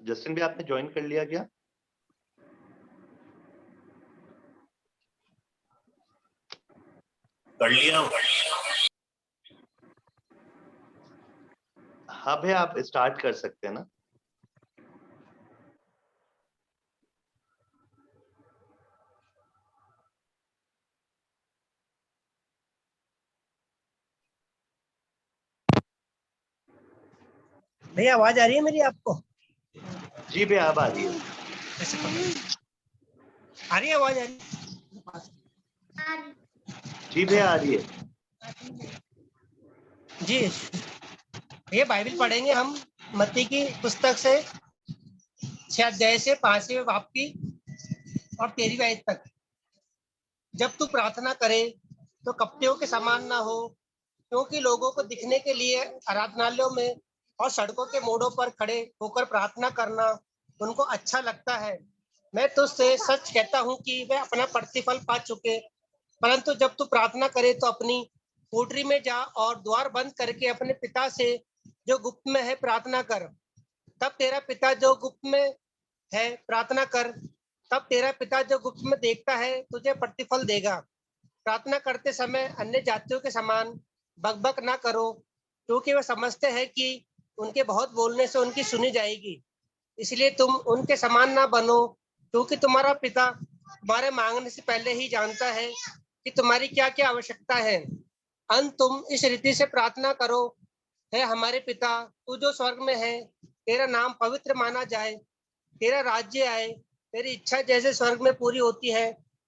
Justin भी आपने join कर लिया क्या? कर लिया। हाँ भैया, आप स्टार्ट कर सकते हैं ना। भैया आवाज आ रही है मेरी आपको? जी भैया, अब आ रही है। आ रही है आवाज? आ रही जी भैया, आ रही है। जी। ये बाइबल पढ़ेंगे हम मत्ती की पुस्तक से 6 अध्याय से 5वें बाब की और 13वीं आयत तक। जब तू प्रार्थना करे तो कपटियों के समान ना हो, क्योंकि लोगों को दिखने के लिए आराधनालयों में और सड़कों के मोड़ों पर खड़े होकर प्रार्थना करना उनको अच्छा लगता है। मैं तुझसे सच कहता हूँ कि वे अपना प्रतिफल पा चुके। परंतु जब तू प्रार्थना करे तो अपनी कोठरी में जा और द्वार बंद करके अपने पिता से जो गुप्त में है प्रार्थना कर। तब तेरा पिता जो गुप्त में है प्रार्थना कर, तब तेरा पिता जो गुप्त में देखता है तुझे प्रतिफल देगा। प्रार्थना करते समय अन्य जातियों के समान बकबक ना करो, क्योंकि वे समझते हैं कि उनके बहुत बोलने से उनकी सुनी जाएगी। इसलिए तुम उनके समान ना बनो, क्योंकि तुम्हारा पिता तुम्हारे मांगने से पहले ही जानता है कि तुम्हारी क्या क्या आवश्यकता है। तुम इस रीति से प्रार्थना करो, है हमारे पिता तू जो स्वर्ग में है, तेरा नाम पवित्र माना जाए, तेरा राज्य आए, तेरी इच्छा जैसे स्वर्ग में पूरी होती है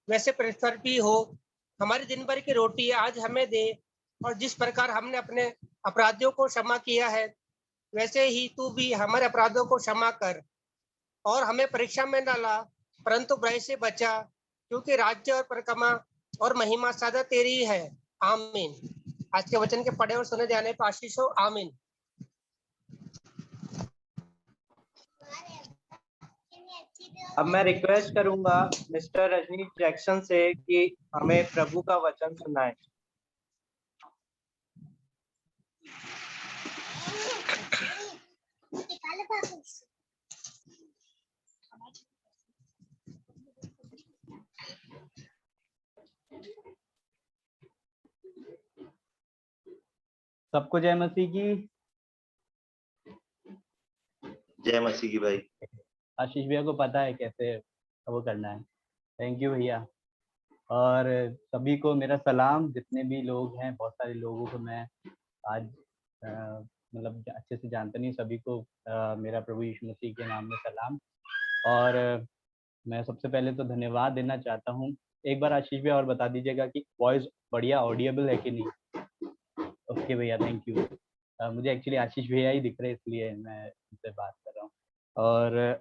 वैसे पृथ्वी पर भी हो। हमारी दिन भर की रोटी आज हमें दे, और जिस प्रकार हमने अपने अपराधियों को क्षमा किया है वैसे ही तू भी हमारे अपराधों को क्षमा कर, और हमें परीक्षा में न ला परंतु बुराई से बचा, क्योंकि राज्य और परिक्रमा और महिमा सदा तेरी है। आमीन। आज के वचन के पढ़े और सुने जाने पर आशीष हो। आमीन। अब मैं रिक्वेस्ट करूंगा मिस्टर रजनीश जैक्सन से कि हमें प्रभु का वचन सुनाएं। सबको जय मसीह की। जय मसीह की भाई। आशीष भैया को पता है कैसे वो करना है। थैंक यू भैया। और सभी को मेरा सलाम। जितने भी लोग हैं, बहुत सारे लोगों को मैं आज मतलब अच्छे से जानता नहीं, सभी को मेरा प्रभु यीशु मसीह के नाम में सलाम। और मैं सबसे पहले तो धन्यवाद देना चाहता हूँ। एक बार आशीष भैया और बता दीजिएगा कि वॉइस बढ़िया ऑडिएबल है कि नहीं। ओके भैया, थैंक यू। मुझे एक्चुअली आशीष भैया ही दिख रहे, इसलिए मैं उनसे बात कर रहा हूँ। और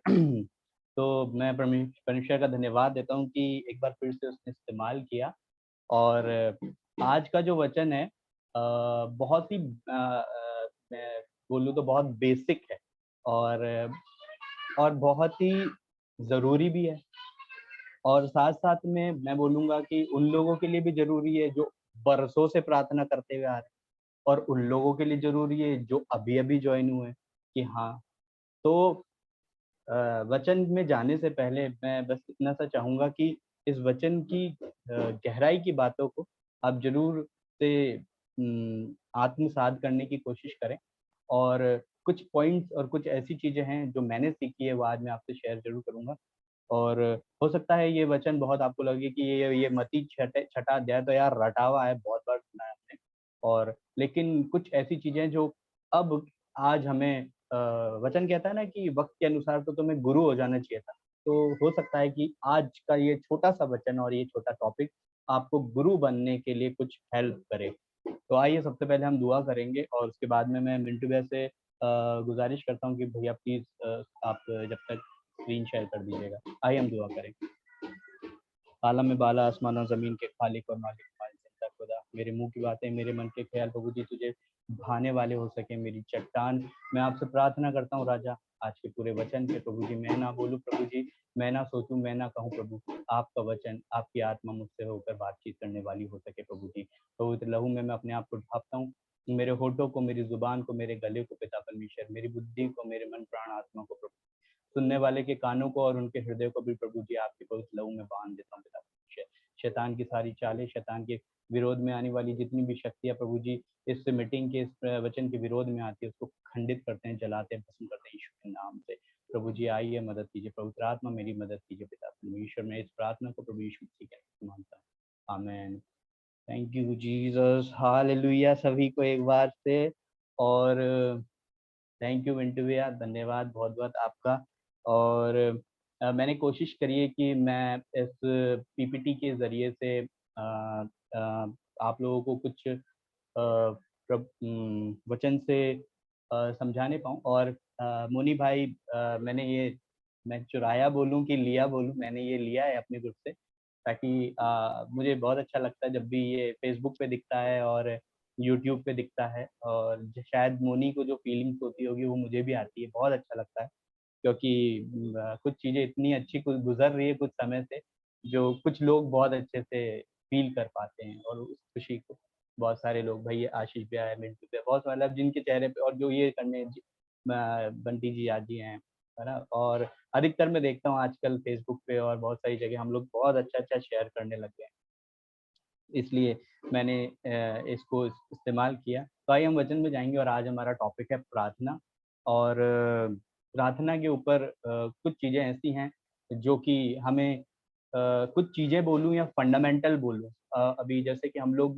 तो मैं परमेश्वर का धन्यवाद देता हूँ कि एक बार फिर से उसने इस्तेमाल किया। और आज का जो वचन है बहुत ही मैं बोलूँ तो बहुत बेसिक है, और बहुत ही ज़रूरी भी है। और साथ साथ में मैं बोलूँगा कि उन लोगों के लिए भी ज़रूरी है जो बरसों से प्रार्थना करते हुए आ रहे हैं, और उन लोगों के लिए ज़रूरी है जो अभी अभी ज्वाइन हुए हैं कि हाँ। तो वचन में जाने से पहले मैं बस इतना सा चाहूँगा कि इस वचन की गहराई की बातों को आप जरूर से आत्मसात करने की कोशिश करें। और कुछ पॉइंट्स और कुछ ऐसी चीज़ें हैं जो मैंने सीखी है, वो आज मैं आपसे शेयर जरूर करूँगा। और हो सकता है ये वचन बहुत आपको लगे कि ये मत्ती छठा अध्याय तो यार रटा हुआ है, बहुत बार सुना है आपने। और लेकिन कुछ ऐसी चीज़ें जो अब आज हमें वचन कहता है ना कि वक्त के अनुसार तो तुम्हें गुरु हो जाना चाहिए था। तो हो सकता है कि आज का ये छोटा सा वचन और ये छोटा टॉपिक आपको गुरु बनने के लिए कुछ हेल्प करे। तो आइए सबसे पहले हम दुआ करेंगे, और उसके बाद में मैं मिंटू भैया से गुजारिश करता हूँ कि भैया प्लीज आप जब तक स्क्रीन शेयर कर दीजिएगा। आइए हम दुआ करें। आलम में बाला, आसमान और ज़मीन के खालिक और मालिक जिंदा खुदा, मेरे मुंह की बातें, मेरे मन के ख्याल प्रभु जी तुझे भाने वाले हो सके मेरी चट्टान। मैं आपसे प्रार्थना करता हूँ राजा, आज के पूरे वचन के प्रभु जी मैं ना बोलूँ प्रभु जी, मैं ना सोचूं, मैं ना कहूँ प्रभु, आपका वचन, आपकी आत्मा मुझसे होकर बातचीत करने वाली हो सके प्रभु जी। पवित्र लहू में मैं अपने आप को ढापता हूँ, मेरे होठों को, मेरी जुबान को, मेरे गले को पिता परमेश्वर, मेरी बुद्धि को, मेरे मन प्राण आत्मा को प्रभु सुनने वाले के कानों को और उनके हृदय को भी प्रभु जी आपके पवित्र लहू में बांध देता हूँ पिता। शैतान की सारी चालें, शैतान के विरोध में आने वाली जितनी भी शक्तियाँ प्रभु जी इस मीटिंग के, इस वचन के विरोध में आती है, उसको खंडित करते हैं, जलाते हैं, भस्म करते हैं यीशु के नाम से। प्रभु जी आइए, मदद कीजिए, पवित्र आत्मा मेरी मदद कीजिए पिता परमेश्वर। मैं इस प्रार्थना को प्रभु यीशु मसीह के नाम से मांगता हूँ, आमीन। थैंक यू जीसस, हालेलुया सभी को एक बार से। और थैंक यू मिंटू भैया, धन्यवाद बहुत बहुत आपका। और मैंने कोशिश करी है कि मैं इस पीपीटी के ज़रिए से आप लोगों को कुछ वचन से समझाने पाऊँ। और मुनि भाई, मैं चुराया बोलूँ कि लिया बोलूँ, मैंने ये लिया है अपने ग्रुप से, ताकि मुझे बहुत अच्छा लगता है जब भी ये फेसबुक पे दिखता है और यूट्यूब पे दिखता है। और शायद मोनी को जो फीलिंग्स होती होगी वो मुझे भी आती है, बहुत अच्छा लगता है, क्योंकि कुछ चीज़ें इतनी अच्छी कुछ गुजर रही है कुछ समय से, जो कुछ लोग बहुत अच्छे से फील कर पाते हैं। और उस खुशी को बहुत सारे लोग, भाई आशीष भी आए, मिंटू पे, बहुत मतलब जिनके चेहरे पे, और जो ये करने बंटी जी आज जी हैं, है ना। और अधिकतर मैं देखता हूँ आजकल फेसबुक पे और बहुत सारी जगह हम लोग बहुत अच्छा शेयर करने लग गए हैं, इसलिए मैंने इसको इस्तेमाल किया। तो आइए हम वचन में जाएंगे, और आज हमारा टॉपिक है प्रार्थना। और प्रार्थना के ऊपर कुछ चीज़ें ऐसी हैं जो कि हमें कुछ चीज़ें बोलूँ या फंडामेंटल बोलूँ, अभी जैसे कि हम लोग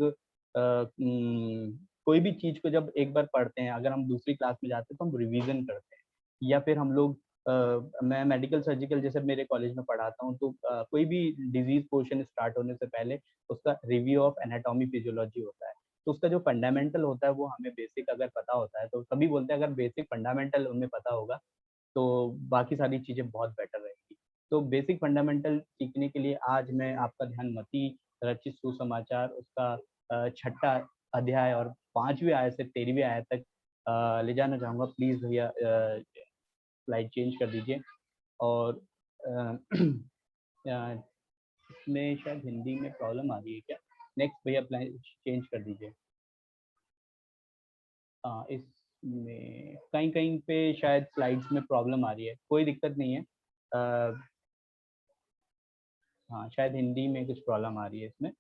कोई भी चीज़ को जब एक बार पढ़ते हैं, अगर हम दूसरी क्लास में जाते हैं तो हम रिवीजन करते हैं, या फिर हम लोग मैं मेडिकल सर्जिकल जैसे मेरे कॉलेज में पढ़ाता हूँ, तो कोई भी डिजीज पोर्शन स्टार्ट होने से पहले उसका रिव्यू ऑफ एनाटॉमी फिजियोलॉजी होता है। तो उसका जो फंडामेंटल होता है वो हमें बेसिक अगर पता होता है, तो सभी बोलते हैं अगर बेसिक फंडामेंटल उन्हें पता होगा तो बाकी सारी चीज़ें बहुत बेटर रहेगी। तो बेसिक फंडामेंटल सीखने के लिए आज मैं आपका ध्यान मत्ती रचित सुसमाचार उसका छठा अध्याय और 5वीं आयत से 13वीं आयत तक ले जाना चाहूँगा। प्लीज़ भैया स्लाइड चेंज कर दीजिए। और इसमें शायद हिंदी में प्रॉब्लम आ रही है क्या? नेक्स्ट भैया चेंज कर दीजिए। हाँ, इसमें कहीं कहीं पे शायद स्लाइड्स में प्रॉब्लम आ रही है, कोई दिक्कत नहीं है। हाँ, शायद हिंदी में कुछ प्रॉब्लम आ रही है इसमें,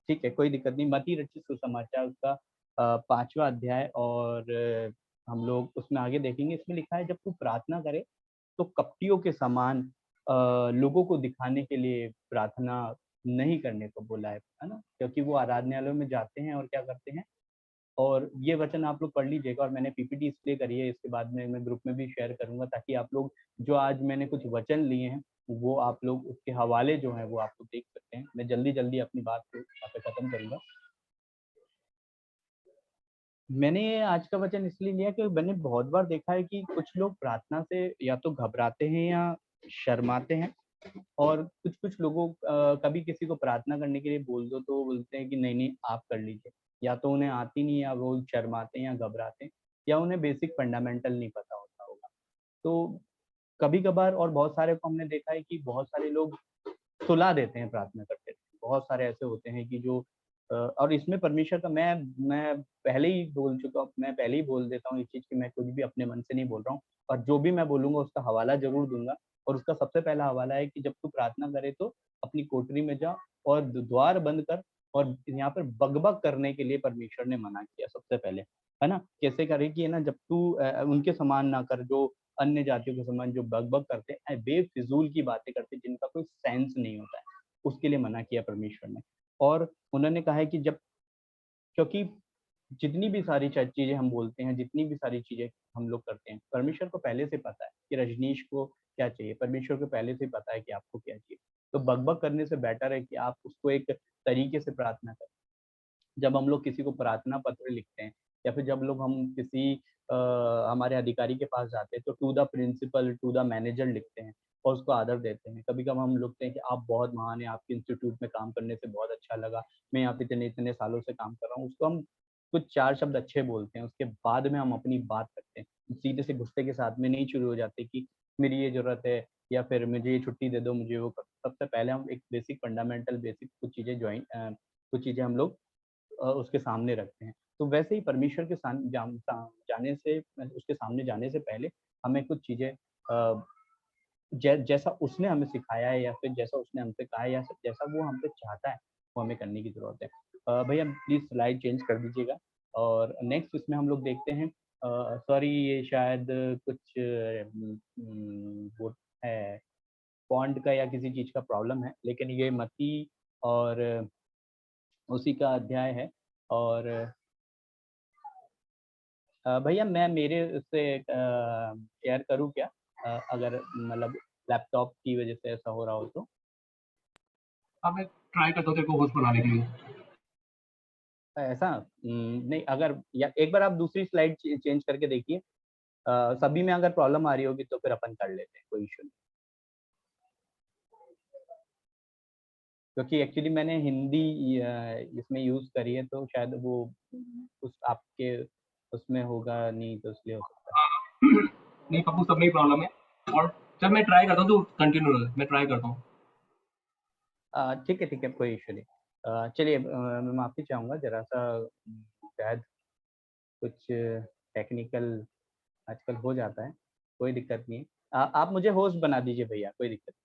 ठीक है, कोई दिक्कत नहीं। मत्ती रचित सुसमाचार उसका 5वां अध्याय, और हम लोग उसमें आगे देखेंगे। इसमें लिखा है, जब तू प्रार्थना करे तो कपटियों के समान लोगों को दिखाने के लिए प्रार्थना नहीं करने को बोला है ना, क्योंकि वो आराधनालयों में जाते हैं और क्या करते हैं। और ये वचन आप लोग पढ़ लीजिएगा, और मैंने पीपीटी इसलिए करी है, इसके बाद में मैं ग्रुप में भी शेयर करूंगा, ताकि आप लोग जो आज मैंने कुछ वचन लिए हैं वो आप लोग उसके हवाले जो हैं वो आप लोग देख सकते हैं। मैं जल्दी जल्दी अपनी बात को यहाँ पे खत्म करूंगा। मैंने आज का वचन इसलिए लिया कि मैंने बहुत बार देखा है कि कुछ लोग प्रार्थना से या तो घबराते हैं या शर्माते हैं, और कुछ कुछ लोगों कभी किसी को प्रार्थना करने के लिए बोल दो तो वो बोलते हैं कि नहीं नहीं आप कर लीजिए, या तो उन्हें आती नहीं, या वो शर्माते हैं या घबराते हैं, या उन्हें बेसिक फंडामेंटल नहीं पता होता होगा। तो कभी कभार, और बहुत सारे को हमने देखा है कि बहुत सारे लोग सुला देते हैं प्रार्थना करते थे। बहुत सारे ऐसे होते हैं कि जो और इसमें परमेश्वर का मैं पहले ही बोल चुका हूँ, मैं पहले ही बोल देता हूँ इस चीज़ की, मैं कुछ भी अपने मन से नहीं बोल रहा हूँ, और जो भी मैं बोलूँगा उसका हवाला ज़रूर दूँगा। और उसका सबसे पहला हवाला है कि जब तू प्रार्थना करे तो अपनी कोठरी में जा और द्वार बंद कर, और यहाँ पर बकबक करने के लिए परमेश्वर ने मना किया सबसे पहले, है ना। कैसे करे कि है ना, जब तू उनके समान ना कर जो अन्य जातियों के समान जो बकबक करते हैं, बेफिजूल की बातें करते हैं जिनका कोई सेंस नहीं होता है, उसके लिए मना किया परमेश्वर ने। और उन्होंने कहा है कि जब, क्योंकि जितनी भी सारी चीजें हम बोलते हैं, जितनी भी सारी चीजें हम लोग करते हैं, परमेश्वर को पहले से पता है कि रजनीश को क्या चाहिए, परमेश्वर को पहले से पता है कि आपको क्या चाहिए। तो बकबक करने से बेटर है कि आप उसको एक तरीके से प्रार्थना करें। जब हम लोग किसी को प्रार्थना पत्र लिखते हैं, या फिर जब लोग हम किसी हमारे अधिकारी के पास जाते हैं, तो to the principal, to the manager लिखते हैं और उसको आदर देते हैं। कभी कभी हम लिखते हैं कि आप बहुत महान हैं, आपके इंस्टीट्यूट में काम करने से बहुत अच्छा लगा, मैं यहाँ पे इतने इतने सालों से काम कर रहा हूँ। उसको हम कुछ 4 शब्द अच्छे बोलते हैं, उसके बाद में हम अपनी बात रखते हैं। सीधे से गुस्से के साथ में नहीं शुरू हो जाते कि मेरी ये ज़रूरत है, या फिर मुझे ये छुट्टी दे दो, मुझे वो कर। सबसे पहले हम एक बेसिक फंडामेंटल बेसिक कुछ चीज़ें कुछ चीज़ें हम लोग उसके सामने रखते हैं। तो वैसे ही परमेश्वर के जाने से, उसके सामने जाने से पहले हमें कुछ चीज़ें जैसा उसने हमें सिखाया है या फिर जैसा उसने हमसे कहा है या जैसा वो हमसे चाहता है वो हमें करने की जरूरत है। भैया प्लीज स्लाइड चेंज कर दीजिएगा। और नेक्स्ट इसमें हम लोग देखते हैं, सॉरी ये शायद कुछ वो है फॉन्ट का या किसी चीज का प्रॉब्लम है, लेकिन ये मत्ती और उसी का अध्याय है। और भैया मैं मेरे से शेयर करूँ क्या, अगर मतलब लैपटॉप की वजह से ऐसा हो रहा हो तो? हाँ मैं ट्राई करता हूँ तेरे को होस्ट बनाने के लिए। ऐसा नहीं, अगर या एक बार आप दूसरी स्लाइड चेंज करके देखिए, सभी में अगर प्रॉब्लम आ रही होगी तो फिर अपन कर लेते हैं, कोई इशू नहीं। क्योंकि एक्चुअली मैंने हिंदी इसमें यूज करी है तो शायद वो उस आपके उसमें होगा नहीं, तो इसलिए हो सकता है। नहीं पप्पू, सब में ही प्रॉब्लम है। और चल मैं ट्राई करता हूँ, तो कंटिन्यू रह, मैं ट्राई करता हूँ। ठीक है, कोई इशू नहीं। चलिए, मैं माफ़ी चाहूँगा, जरा सा शायद कुछ टेक्निकल आजकल हो जाता है, कोई दिक्कत नहीं है। आप मुझे होस्ट बना दीजिए भैया, कोई दिक्कत नहीं।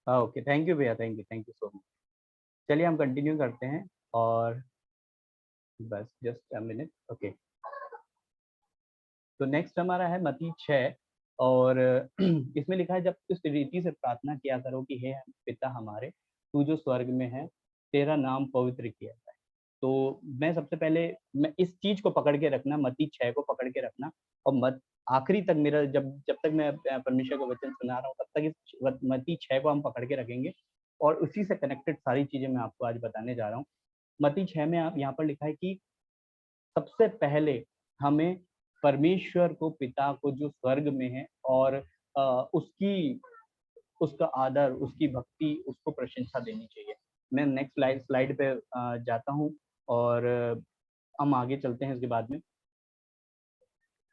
हाँ ओके, थैंक यू भैया, थैंक यू सो मच। चलिए हम कंटिन्यू करते हैं, और बस जस्ट अ मिनट। ओके, तो नेक्स्ट हमारा है मत्ती 6, और इसमें लिखा है, जब इस रीति से प्रार्थना किया करो कि हे पिता हमारे, तू जो स्वर्ग में है, तेरा नाम पवित्र किया जाए। तो मैं सबसे पहले मैं इस चीज को पकड़ के रखना, मत्ती 6 को पकड़ के रखना, और मत आखिरी तक मेरा जब जब तक मैं परमेश्वर का वचन सुना रहा हूँ तब तक इस मत्ती 6 को हम पकड़ के रखेंगे, और उसी से कनेक्टेड सारी चीजें मैं आपको आज बताने जा रहा हूँ। मत्ती 6 में आप यहाँ पर लिखा है कि सबसे पहले हमें परमेश्वर को, पिता को जो स्वर्ग में है, और उसकी उसका आदर, उसकी भक्ति, उसको प्रशंसा देनी चाहिए। मैं नेक्स्ट स्लाइड पे जाता हूँ, और हम आगे चलते हैं इसके बाद में।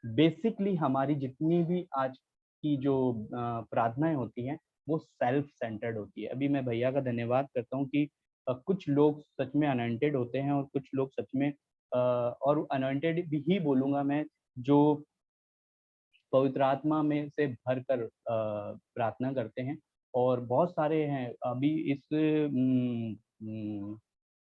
बेसिकली हमारी जितनी भी आज की जो प्रार्थनाएं होती हैं वो सेल्फ सेंटर्ड होती है। अभी मैं भैया का धन्यवाद करता हूँ कि कुछ लोग सच में अनॉइंटेड होते हैं, और कुछ लोग सच में और अनॉइंटेड भी ही बोलूँगा मैं, जो पवित्र आत्मा में से भर कर प्रार्थना करते हैं। और बहुत सारे हैं अभी इस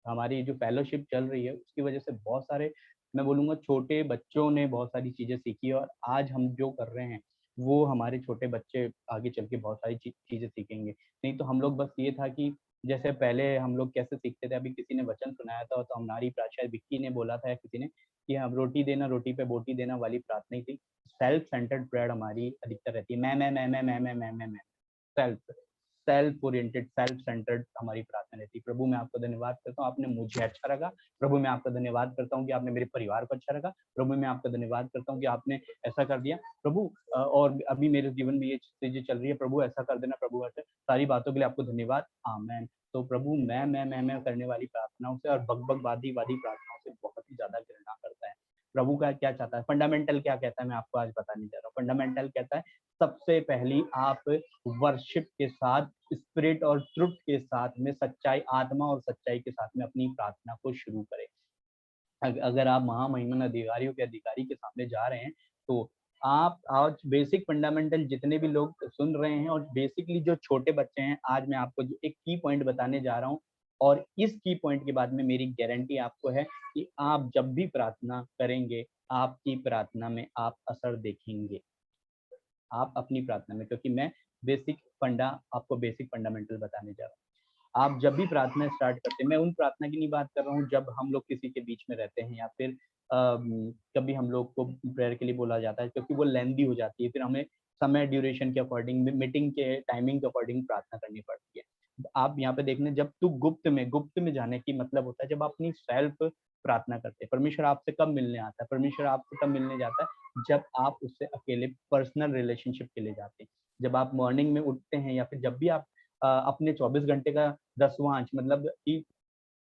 हमारी जो फेलोशिप चल रही है उसकी वजह से बहुत सारे, मैं बोलूँगा छोटे बच्चों ने बहुत सारी चीज़ें सीखी है, और आज हम जो कर रहे हैं वो हमारे छोटे बच्चे आगे चल के बहुत सारी चीज़ें सीखेंगे। नहीं तो हम लोग बस ये था कि जैसे पहले हम लोग कैसे सीखते थे, अभी किसी ने वचन सुनाया था तो हमारी शायद विक्की ने बोला था या किसी ने कि हम रोटी देना, रोटी पे बोटी देना वाली प्रार्थना ही थी। सेल्फ सेंटर्ड प्रेयर हमारी अधिकतर रहती है, मैं self self oriented, self centred हमारी प्रार्थना रहती है। प्रभु मैं आपका धन्यवाद करता हूँ, आपने मुझे अच्छा रखा। प्रभु मैं आपका धन्यवाद करता हूँ कि आपने मेरे परिवार को अच्छा रखा। प्रभु मैं आपका धन्यवाद करता हूँ कि आपने ऐसा कर दिया। प्रभु और अभी मेरे जीवन में ये चीजें चल रही है, प्रभु ऐसा कर देना। प्रभु ऐसे सारी बातों के लिए आपको धन्यवाद, आमेन। तो प्रभु मैं करने वाली प्रार्थनाओं से और बकबकवादी प्रार्थनाओं से बहुत ही ज्यादा घृणा करता है। प्रभु का क्या चाहता है, फंडामेंटल क्या कहता है, मैं आपको आज बताने जा रहा हूँ। फंडामेंटल कहता है सबसे पहली आप वर्शिप के साथ, स्पिरिट और ट्रुथ के साथ में, सच्चाई, आत्मा और सच्चाई के साथ में अपनी प्रार्थना को शुरू करें। अगर आप महामहिमन अधिकारियों के अधिकारी के सामने जा रहे हैं तो आप आज बेसिक फंडामेंटल जितने भी लोग सुन रहे हैं, और बेसिकली जो छोटे बच्चे हैं, आज मैं आपको जो एक की पॉइंट बताने जा रहा हूँ, और इस की पॉइंट के बाद में मेरी गारंटी आपको है कि आप जब भी प्रार्थना करेंगे आपकी प्रार्थना में आप असर देखेंगे, आप अपनी प्रार्थना में। क्योंकि मैं आपको बेसिक फंडामेंटल बताने जा रहा हूँ। आप जब भी प्रार्थना स्टार्ट करते हैं, मैं उन प्रार्थना की नहीं बात कर रहा हूँ जब हम लोग किसी के बीच में रहते हैं, या फिर कभी हम लोग को प्रेयर के लिए बोला जाता है, क्योंकि वो लेंदी हो जाती है, फिर हमें समय ड्यूरेशन के अकॉर्डिंग, मीटिंग के टाइमिंग के अकॉर्डिंग प्रार्थना करनी पड़ती है। आप यहाँ पे देखने, जब तू गुप्त में जाने की मतलब होता है जब आप अपनी सेल्फ प्रार्थना करते हैं। परमेश्वर आपसे कब मिलने आता है, परमेश्वर आपसे कब मिलने जाता है, जब आप उससे अकेले पर्सनल रिलेशनशिप के लिए जाते हैं। जब आप मॉर्निंग में उठते हैं, या फिर जब भी आप अपने 24 घंटे का 10वां अंश मतलब कि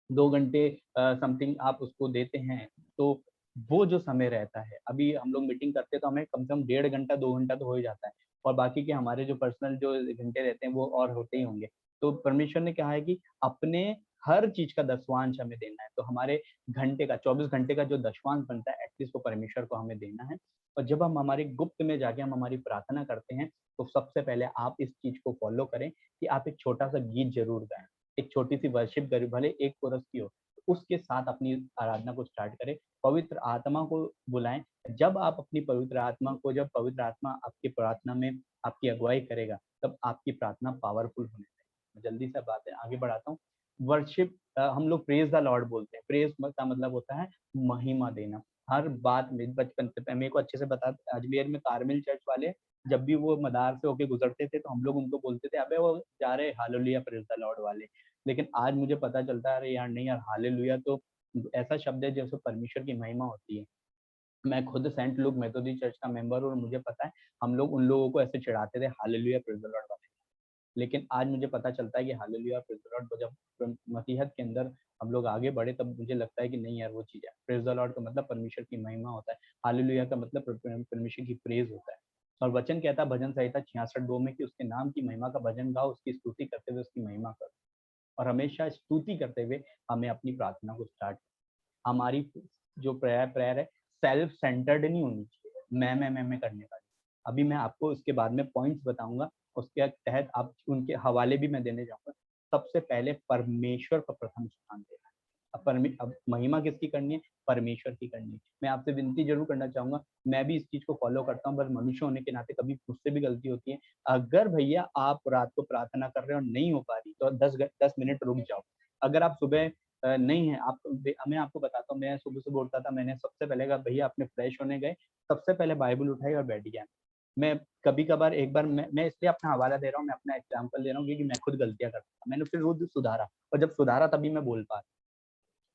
2 घंटे समथिंग आप उसको देते हैं, तो वो जो समय रहता है, अभी हम लोग मीटिंग करते हैं तो हमें कम से कम 1.5 घंटा 2 घंटा तो हो ही जाता है, और बाकी के हमारे जो पर्सनल जो घंटे रहते हैं वो और होते ही होंगे। तो परमेश्वर ने कहा है कि अपने हर चीज़ का 10वां अंश हमें देना है, तो हमारे घंटे का 24 घंटे का जो 10वां अंश बनता है एटलीस्ट वो परमेश्वर को हमें देना है। और जब हम हमारे गुप्त में जाके हम हमारी प्रार्थना करते हैं, तो सबसे पहले आप इस चीज़ को फ़ॉलो करें कि आप एक छोटा-सा गीत ज़रूर गाएँ। एक छोटी-सी वर्शिप करें, भले एक कोरस की हो, उसके साथ अपनी आराधना को स्टार्ट करें। पवित्र आत्मा को बुलाएँ। जब आप अपनी पवित्र आत्मा को जब पवित्र आत्मा आपकी प्रार्थना में आपकी अगुवाई करेगा, तब आपकी प्रार्थना पावरफुल होने लगेगी। मैं जल्दी से बातें आगे बढ़ाता हूँ। वर्शिप हम लोग प्रेज़ द लॉर्ड बोलते हैं। प्रेज़ का मतलब होता है महिमा देना। हर बात में बचपन से मेरे को अच्छे से पता था, अजमेर में कार्मेल चर्च वाले जब भी वो मदार से होके गुज़रते थे, तो हम लोग उनको बोलते थे, "अबे वो जा रहे हालेलुया प्रेज़ द लॉर्ड वाले।" लेकिन आज मुझे पता चलता है, अरे यार नहीं यार, हालेलुया तो ऐसा शब्द है जैसे परमेश्वर की महिमा होती है। मैं खुद सेंट लूक मेथोडी चर्च का मेंबर हूँ और मुझे पता है, हम लोग उन लोगों को ऐसे चिढ़ाते थे हालेलुया प्रेज़ द लॉर्ड वाले। लेकिन आज मुझे पता चलता है कि हालेलुया प्रेज़ द लॉर्ड जब मसीहत के अंदर हम लोग आगे बढ़े, तब मुझे लगता है कि नहीं यार वो चीज़ है। प्रेज़ द लॉर्ड का मतलब परमेश्वर की महिमा होता है। हालेलुया का मतलब परमेश्वर की प्रेज़ होता है। और वचन कहता है भजन संहिता 66:2 में कि उसके नाम की महिमा का भजन गाओ, उसकी स्तुति करते हुए उसकी महिमा करो। और हमेशा स्तुति करते हुए हमें अपनी प्रार्थना को स्टार्ट, हमारी जो प्रेयर प्रेयर है सेल्फ सेंटर्ड नहीं होनी चाहिए, मैं करने वाली। अभी मैं आपको इसके बाद में पॉइंट्स बताऊंगा, उसके तहत आप उनके हवाले भी मैं देने जाऊंगा। सबसे पहले परमेश्वर को प्रथम स्थान देना है। अब महिमा किसकी करनी है? परमेश्वर की करनी है। मैं आपसे विनती जरूर करना चाहूंगा, मैं भी इस चीज को फॉलो करता हूँ, बस मनुष्य होने के नाते कभी मुझसे भी गलती होती है। अगर भैया आप रात को प्रार्थना कर रहे हो और नहीं हो पा रही, तो 10 मिनट रुक जाओ। अगर आप सुबह नहीं है, आप मैं आपको बताता हूँ, मैं सुबह-सुबह उठता था, मैंने सबसे पहले कहा भैया अपने फ्रेश होने गए, सबसे पहले बाइबल उठाई और बैठ गया। मैं कभी-कभार एक बार मैं इसलिए अपना हवाला दे रहा हूँ, मैं अपना एग्जांपल दे रहा हूँ क्योंकि मैं खुद गलतियाँ करता था। मैंने फिर रोज़ सुधारा, और जब सुधारा तभी मैं बोल पा रहा।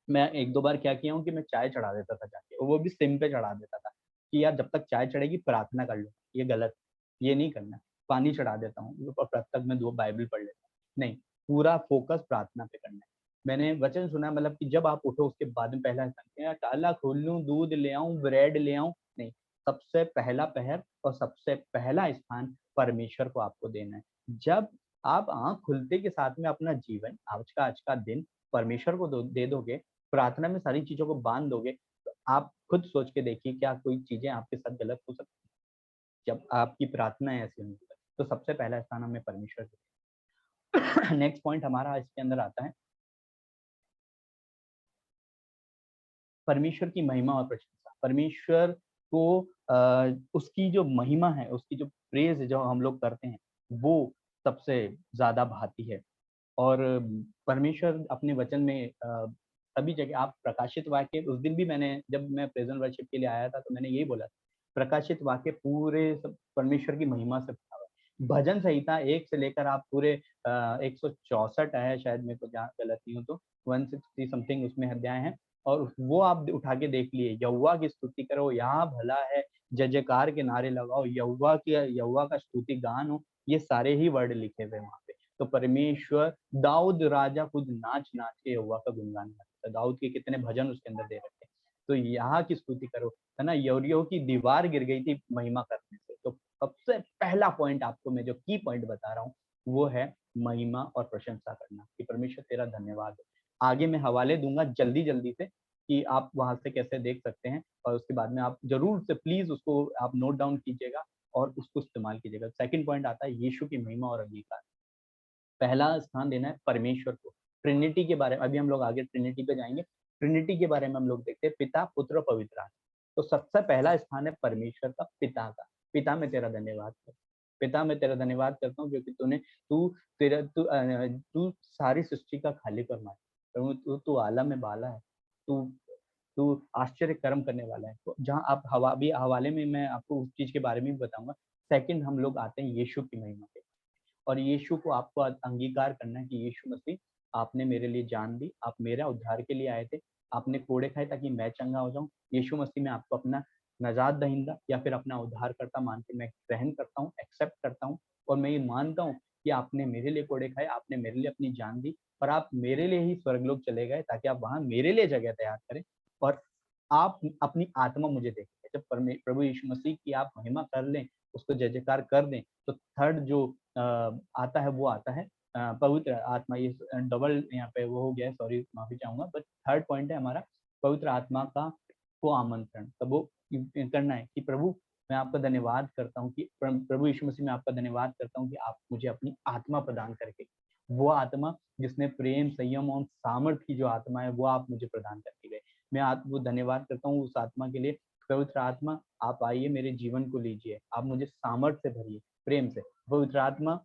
मैं 1-2 बार क्या किया हूँ कि मैं चाय चढ़ा देता था जाके, और वो भी सिम पे चढ़ा देता था कि यार जब तक चाय चढ़ेगी प्रार्थना कर लो। ये गलत, ये नहीं करना। पानी चढ़ा देता हूँ और तब तक मैं 2 बाइबल पढ़ लेता हूँ। नहीं, पूरा फोकस प्रार्थना पे करना है। मैंने वचन सुना, मतलब कि जब आप उठो उसके बाद में पहला स्थान, या ताला खोल लूँ, दूध ले आऊँ, ब्रेड ले आऊँ, नहीं। सबसे पहला पहर और सबसे पहला स्थान परमेश्वर को आपको देना है। जब आप आँख खुलते के साथ में अपना जीवन, आज का दिन परमेश्वर को दे दोगे, प्रार्थना में सारी चीज़ों को बाँध दोगे, तो आप खुद सोच के देखिए क्या कोई चीज़ें आपके साथ गलत हो सकती हैं? जब आपकी प्रार्थनाएँ ऐसी होंगी, तो सबसे पहला स्थान हमें परमेश्वर को देना है। नेक्स्ट पॉइंट हमारा इसके अंदर आता है, परमेश्वर की महिमा और प्रशंसा। परमेश्वर को उसकी जो महिमा है, उसकी जो प्रेज़ जो हम लोग करते हैं, वो सबसे ज़्यादा भाती है। और परमेश्वर अपने वचन में सभी जगह, आप प्रकाशित वाक्य, उस दिन भी जब मैं प्रेजेंट वर्शिप के लिए आया था, तो मैंने यही बोला, प्रकाशित वाक्य पूरे सब परमेश्वर की महिमा से भरा हुआ है। भजन संहिता 1 से लेकर आप पूरे 164 है शायद, मेरे को जहाँ गलत नहीं हो तो 160 समथिंग उसमें अध्याय हैं, और वो आप उठा के देख लिए, यहोवा की स्तुति करो, यहाँ भला है, जय जयकार के नारे लगाओ, यहोवा का स्तुति गान हो, ये सारे ही वर्ड लिखे हुए वहाँ पे। तो परमेश्वर, दाऊद राजा खुद नाच नाच के यहोवा का गुणगान करता है। दाऊद के कितने भजन उसके अंदर दे रखे हैं। तो यहाँ की स्तुति करो, है ना। यरीहो की दीवार गिर गई थी महिमा करने से। तो सबसे पहला पॉइंट आपको मैं जो की पॉइंट बता रहा हूँ, वो है महिमा और प्रशंसा करना, कि परमेश्वर तेरा धन्यवाद है। आगे मैं हवाले दूंगा जल्दी जल्दी से कि आप वहां से कैसे देख सकते हैं, और उसके बाद में आप जरूर से प्लीज उसको आप नोट डाउन कीजिएगा और उसको इस्तेमाल कीजिएगा। सेकंड पॉइंट आता है यीशु की महिमा और अंगीकार। पहला स्थान देना है परमेश्वर को। ट्रिनिटी के बारे में अभी हम लोग आगे ट्रिनिटी पे जाएंगे। ट्रिनिटी के बारे में हम लोग देखते हैं, पिता पुत्र पवित्र आत्मा। तो सबसे पहला स्थान है परमेश्वर का, पिता का। पिता मैं तेरा धन्यवाद करता हूँ, पिता मैं तेरा धन्यवाद करता हूँ क्योंकि तू सारी सृष्टि का खालिक और मालिक, तू आलम में बाला है, तू तू आश्चर्य कर्म करने वाला है। तो जहाँ आप हवाले में मैं आपको उस चीज के बारे में भी बताऊंगा। सेकंड हम लोग आते हैं यीशु की महिमा पे, और यीशु को आपको अंगीकार करना है कि यीशु मसीह, आपने मेरे लिए जान दी, आप मेरा उद्धार के लिए आए थे, आपने कोड़े खाए ताकि मैं चंगा हो जाऊं। यीशु मसीह में आपको अपना नजात दहिंदा या फिर अपना उद्धारकर्ता मान के मैं ग्रहण करता हूँ, एक्सेप्ट करता हूँ, और मैं ये मानता हूँ कि आपने मेरे लिए कोड़े खाए, आपने मेरे लिए अपनी जान दी, और आप मेरे लिए ही स्वर्गलोक चले गए ताकि आप वहां मेरे लिए जगह तैयार करें, और आप अपनी आत्मा मुझे देखेंगे। जब प्रभु यीशु मसीह की आप महिमा कर लें, उसको जय जयकार कर दें, तो थर्ड जो आता है वो आता है पवित्र आत्मा। ये डबल यहाँ पे वो हो गया है, सॉरी माफी चाहूंगा, बट थर्ड पॉइंट है हमारा पवित्र आत्मा का को आमंत्रण। तब वो करना है कि प्रभु मैं आपका धन्यवाद करता हूँ कि प्रभु यीशु मसीह मैं आपका धन्यवाद करता हूँ कि आप मुझे अपनी आत्मा प्रदान करके, वो आत्मा जिसने प्रेम, संयम और सामर्थ्य की जो आत्मा है वो आप मुझे प्रदान करके गए। मैं वो धन्यवाद करता हूँ उस आत्मा के लिए। पवित्र आत्मा आप आइए, मेरे जीवन को लीजिए, आप मुझे सामर्थ्य से भरिए, प्रेम से। पवित्र आत्मा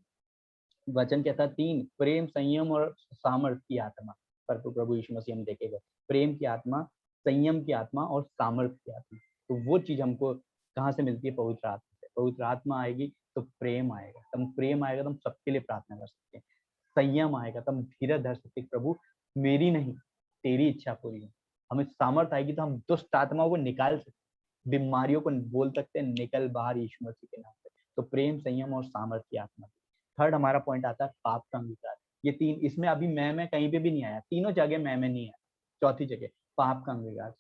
वचन कहता 3 प्रेम, संयम और सामर्थ्य की आत्मा पर तो प्रभु यीशु मसीह हम देखेगा, प्रेम की आत्मा, संयम की आत्मा और सामर्थ्य की आत्मा। तो वो चीज हमको कहाँ से मिलती है? पवित्र आत्मा से। पवित्र आत्मा आएगी तो प्रेम आएगा, तब प्रेम आएगा तो हम सबके लिए प्रार्थना कर सकते हैं। संयम आएगा तब हम धीरज धर सकते हैं, प्रभु मेरी नहीं तेरी इच्छा पूरी हो। हमें सामर्थ्य आएगी तो हम दुष्ट आत्माओं को निकाल सकते हैं, बीमारियों को बोल सकते हैं निकल बाहर यीशु मसीह के नाम से। तो प्रेम, संयम और सामर्थ्य की आत्मा। थर्ड हमारा पॉइंट आता है पाप का अंगीकार। ये 3, इसमें अभी मैं कहीं पे भी नहीं आया, तीनों जगह मैं नहीं आया। चौथी जगह पाप का अंगीकार,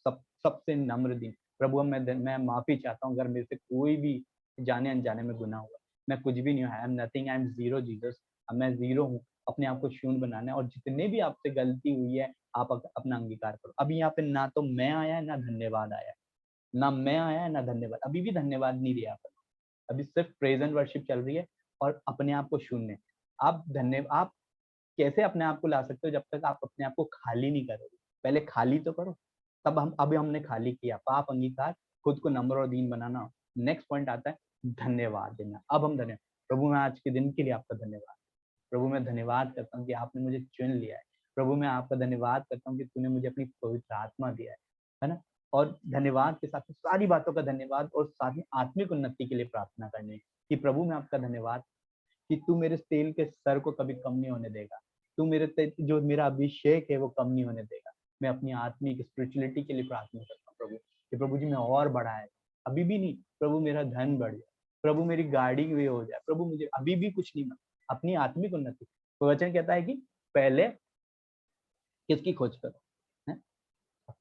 सबसे नम्र दिन। प्रभु मैं माफी चाहता हूँ अगर मेरे से कोई भी जाने अनजाने में गुनाह हुआ। मैं कुछ भी नहीं हूँ, I am nothing, I am zero Jesus. अब मैं जीरो हूँ, अपने आप को शून्य बनाना है, और जितने भी आपसे गलती हुई है आप अपना अंगीकार करो। अभी यहाँ पे ना तो मैं आया है ना धन्यवाद आया, ना मैं आया है ना धन्यवाद, अभी भी धन्यवाद नहीं दिया। अभी सिर्फ प्रेजेंट वर्शिप चल रही है और अपने आप को शून्य। आप कैसे अपने आप को ला सकते हो? जब तक आप अपने आप को खाली नहीं करोगे। पहले खाली तो करो, तब अभी हमने खाली किया। पाप अंगीकार, खुद को नम्र और दीन बनाना। नेक्स्ट पॉइंट आता है धन्यवाद देना। अब हम धन्यवाद, प्रभु मैं आज के दिन के लिए आपका धन्यवाद। प्रभु मैं धन्यवाद करता हूँ कि आपने मुझे चुन लिया है। प्रभु मैं आपका धन्यवाद करता हूँ कि तूने मुझे अपनी पवित्र आत्मा दिया है ना। और धन्यवाद के साथ सारी बातों का धन्यवाद, और साथ में आत्मिक उन्नति के लिए प्रार्थना करनी कि प्रभु मैं आपका धन्यवाद कि तू मेरे तेल के सर को कभी कम नहीं होने देगा। तू जो मेरा अभिषेक है वो कम नहीं होने देगा। मैं अपनी आत्मिक स्पिरिचुअलिटी के लिए प्रार्थना करता हूँ प्रभु कि प्रभु जी मैं और बढ़ाए, अभी भी नहीं प्रभु मेरा धन बढ़ जाए, प्रभु मेरी गाड़ी भी हो जाए, प्रभु मुझे अभी भी कुछ नहीं, अपनी आत्मिक उन्नति। तो वचन कहता है कि पहले किसकी खोज करो? है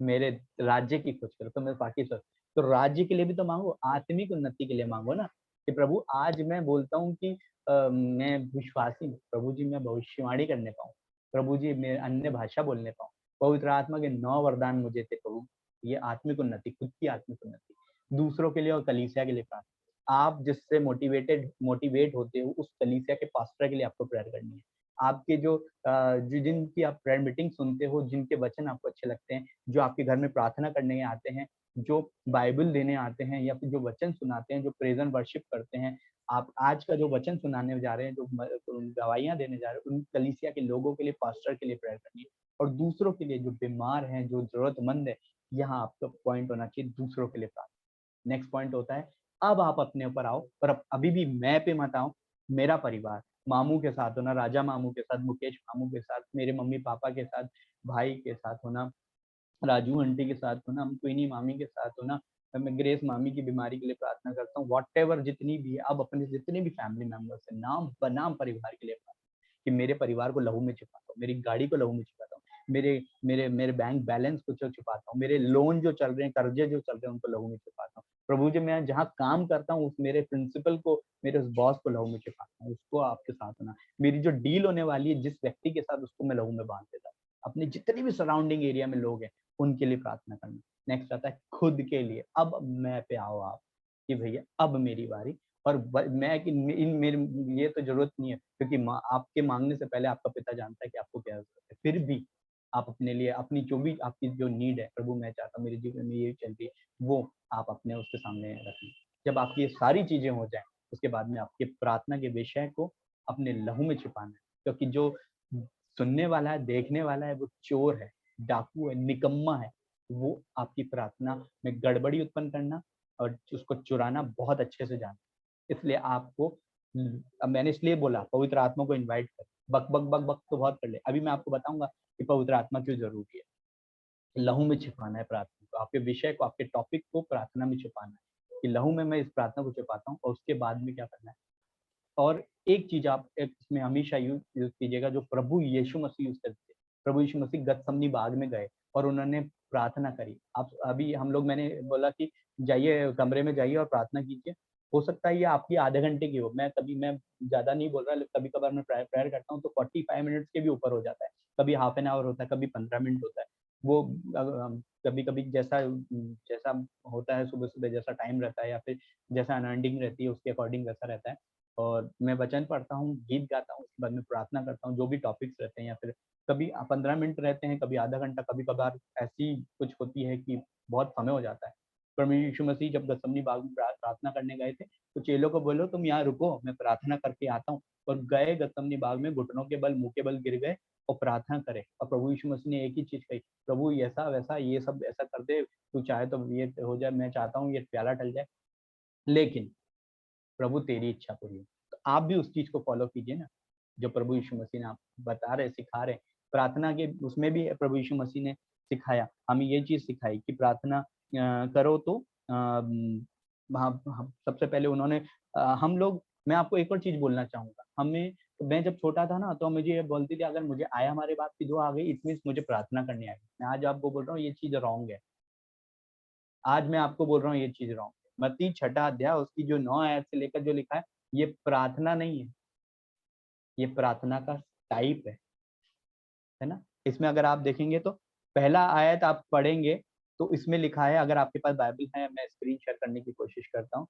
मेरे राज्य की खोज करो तो मैं बाकी सब। तो राज्य के लिए भी तो मांगो, आत्मिक उन्नति के लिए मांगो ना कि प्रभु आज मैं बोलता हूँ कि मैं विश्वासी हूँ, प्रभु जी मैं भविष्यवाणी करने पाऊँ, प्रभु जी मैं अन्य भाषा बोलने पाऊँ। पवित्र आत्मा के 9 वरदान मुझे थे प्रभु। ये आत्मिक उन्नति, खुद की आत्मिक उन्नति, दूसरों के लिए और कलीसिया के लिए प्रार्थना। आप जिससे मोटिवेट होते हो उस कलीसिया के पास्टर के लिए आपको प्रेयर करनी है। आपके जो जिनकी आप प्रेयर मीटिंग सुनते हो, जिनके वचन आपको अच्छे लगते हैं, जो आपके घर में प्रार्थना करने आते हैं, जो बाइबल देने आते हैं, या फिर जो वचन सुनाते हैं, जो प्रेजेंट वर्शिप करते हैं, आप आज का जो वचन सुनाने जा रहे हैं, जो गवाहियां देने जा रहे हैं, उन कलीसिया के लोगों के लिए, पास्टर के लिए प्रेयर करनी है। और दूसरों के लिए जो बीमार हैं, जो जरूरतमंद है, यहाँ आपका पॉइंट होना चाहिए दूसरों के लिए प्रार्थना। नेक्स्ट पॉइंट होता है अब आप अपने ऊपर आओ, पर अभी भी मैं पे मत आओ। मेरा परिवार, मामू के साथ होना, राजा मामू के साथ, मुकेश मामू के साथ, मेरे मम्मी पापा के साथ, भाई के साथ होना, राजू आंटी के साथ होना, क्वीनी मामी के साथ होना, मैं ग्रेस मामी की बीमारी के लिए प्रार्थना करता हूँ। वॉट एवर जितनी भी है, अब अपने जितने भी फैमिली मेंबर्स हैं, नाम बनाम परिवार के लिए प्रार्थना कि मेरे परिवार को लहू में छिपाता हूँ, मेरी गाड़ी को लहू में छिपाता हूँ, मेरे मेरे मेरे बैंक बैलेंस को छिपाता हूँ, मेरे लोन जो चल रहे हैं, कर्जे जो चल रहे हैं, उनको लहू में छिपाता हूँ। प्रभु जी मैं जहाँ काम करता हूँ उस मेरे प्रिंसिपल को, मेरे उस बॉस को लहू में छिपाता हूँ, उसको आपके साथ होना। मेरी जो डील होने वाली है जिस व्यक्ति के साथ, उसको मैं लहू में बांध देता हूँ। अपने जितने भी सराउंडिंग एरिया में लोग हैं उनके लिए प्रार्थना करना। नेक्स्ट आता है खुद के लिए। अब मैं पे आओ आप कि भैया अब मेरी बारी, और मैं कि इन मेरे ये तो जरूरत नहीं है, क्योंकि आपके मांगने से पहले आपका पिता जानता है कि आपको क्या जरूरत है। फिर भी आप अपने लिए अपनी जो भी आपकी जो नीड है, प्रभु मैं चाहता हूँ मेरे जीवन में ये चल रही है, वो आप अपने उसके सामने रखें। जब आपकी ये सारी चीजें हो जाए, उसके बाद में आपके प्रार्थना के विषय को अपने लहू में छिपाना है, क्योंकि जो सुनने वाला है, देखने वाला है, वो चोर है, डाकू है, निकम्मा है। वो आपकी प्रार्थना में गड़बड़ी उत्पन्न करना और उसको चुराना बहुत अच्छे से जानता है। इसलिए आपको, अब मैंने इसलिए बोला पवित्र आत्मा को इनवाइट कर, बक बक बक बक तो बहुत कर ले। अभी मैं आपको बताऊंगा कि पवित्र आत्मा क्यों जरूरी है। लहू में छिपाना है प्रार्थना को, आपके विषय को, आपके टॉपिक को प्रार्थना में छिपाना है कि लहू में मैं इस प्रार्थना को छिपाता हूँ, और उसके बाद में क्या करना है, और एक चीज आप इसमें हमेशा यूज कीजिएगा, जो प्रभु यीशु मसीह यूज करते थे। प्रभु यीशु मसीह गतसमनी बाग में गए और उन्होंने प्रार्थना करी। आप अभी हम लोग, मैंने बोला कि जाइए कमरे में जाइए और प्रार्थना कीजिए। हो सकता है ये आपकी आधे घंटे की हो, मैं ज्यादा नहीं बोल रहा, कभी कभार मैं प्रेयर करता हूँ तो 45 मिनट्स के भी ऊपर हो जाता है, कभी हाफ एन आवर होता है, कभी 15 मिनट होता है। वो कभी कभी जैसा जैसा होता है, सुबह सुबह जैसा टाइम रहता है या फिर जैसा अनॉइंटिंग रहती है उसके अकॉर्डिंग वैसा रहता है। और मैं वचन पढ़ता हूँ, गीत गाता हूँ, उसके बाद में प्रार्थना करता हूँ, जो भी टॉपिक्स रहते हैं, या फिर कभी 15 मिनट रहते हैं, कभी आधा घंटा, कभी कभार ऐसी कुछ होती है कि बहुत समय हो जाता है। प्रभु यीशु मसीह जब गतसमनी बाग में प्रार्थना करने गए थे तो चेलों को बोलो तुम यहाँ रुको, मैं प्रार्थना करके आता हूँ। और गए गतसमनी बाग में, घुटनों के बल, मुंह के बल गिर गए और प्रार्थना करे। और प्रभु यीशु मसीह ने एक ही चीज कही, प्रभु ऐसा वैसा ये सब ऐसा कर दे, तू चाहे तो ये हो जाए, मैं चाहता हूँ ये प्याला टल जाए, लेकिन प्रभु तेरी इच्छा पूरी हो। तो आप भी उस चीज को फॉलो कीजिए ना, जो प्रभु यीशु मसीह ने आप बता रहे, सिखा रहे। प्रार्थना के उसमें भी प्रभु यीशु मसीह ने सिखाया, हमें ये चीज सिखाई कि प्रार्थना करो तो सबसे पहले उन्होंने हम लोग, मैं आपको एक और चीज बोलना चाहूंगा, मैं जब छोटा था ना तो मुझे ये बोलती थी, अगर मुझे आया हमारे बाप की दुआ आ गई, इट मींस मुझे प्रार्थना करनी आ गई। मैं आज आपको बोल रहा हूँ ये चीज रॉन्ग है। आज मैं आपको बोल रहा हूँ ये चीज रॉन्ग है। मत्ती 6 अध्याय उसकी जो 9 आयत से लेकर जो लिखा है, ये प्रार्थना नहीं है, ये प्रार्थना का टाइप है ना। इसमें अगर आप देखेंगे तो पहला आयत आप पढ़ेंगे तो इसमें लिखा है, अगर आपके पास बाइबल है, मैं स्क्रीन शेयर करने की कोशिश करता हूँ।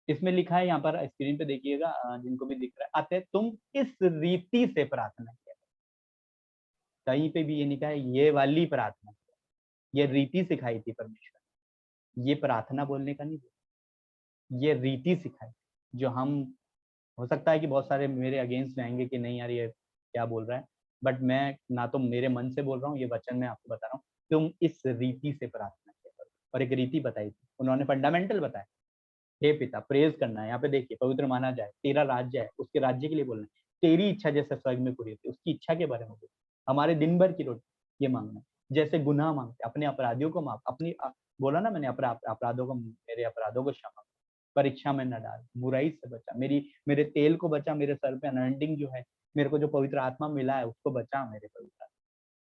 इसमें लिखा है, यहाँ पर स्क्रीन पे देखिएगा, जिनको भी दिख रहा है, आते तुम इस रीति से प्रार्थना किया। कहीं पे भी ये लिखा है ये वाली प्रार्थना, ये रीति सिखाई थी परमेश्वर, ये प्रार्थना बोलने का नहीं, ये रीति सिखाई जो हम, हो सकता है कि बहुत सारे मेरे अगेंस्ट आएंगे कि नहीं यार ये क्या बोल रहा है, बट मैं ना तो मेरे मन से बोल रहा हूँ, ये वचन मैं आपको बता रहा हूँ, तुम इस रीति से प्रार्थना किया करो। और एक रीति बताई थी उन्होंने, फंडामेंटल बताया, हे पिता, प्रेज करना है, यहाँ पे देखिए, पवित्र माना जाए, तेरा राज्य है, उसके राज्य के लिए बोलना है, तेरी इच्छा जैसे स्वर्ग में पूरी होती है, उसकी इच्छा के बारे में बोलना, हमारे दिन भर की रोटी ये मांगना है, जैसे गुनाह मांगते, अपने अपराधियों को माफ, बोला ना मैंने, अपराधों को, मेरे अपराधों को क्षमा, परीक्षा में न डाल, बुराई से बचा, मेरे तेल को बचा, मेरे सर पे अनॉइंटिंग जो है, मेरे को जो पवित्र आत्मा मिला है उसको बचा, मेरे पवित्र,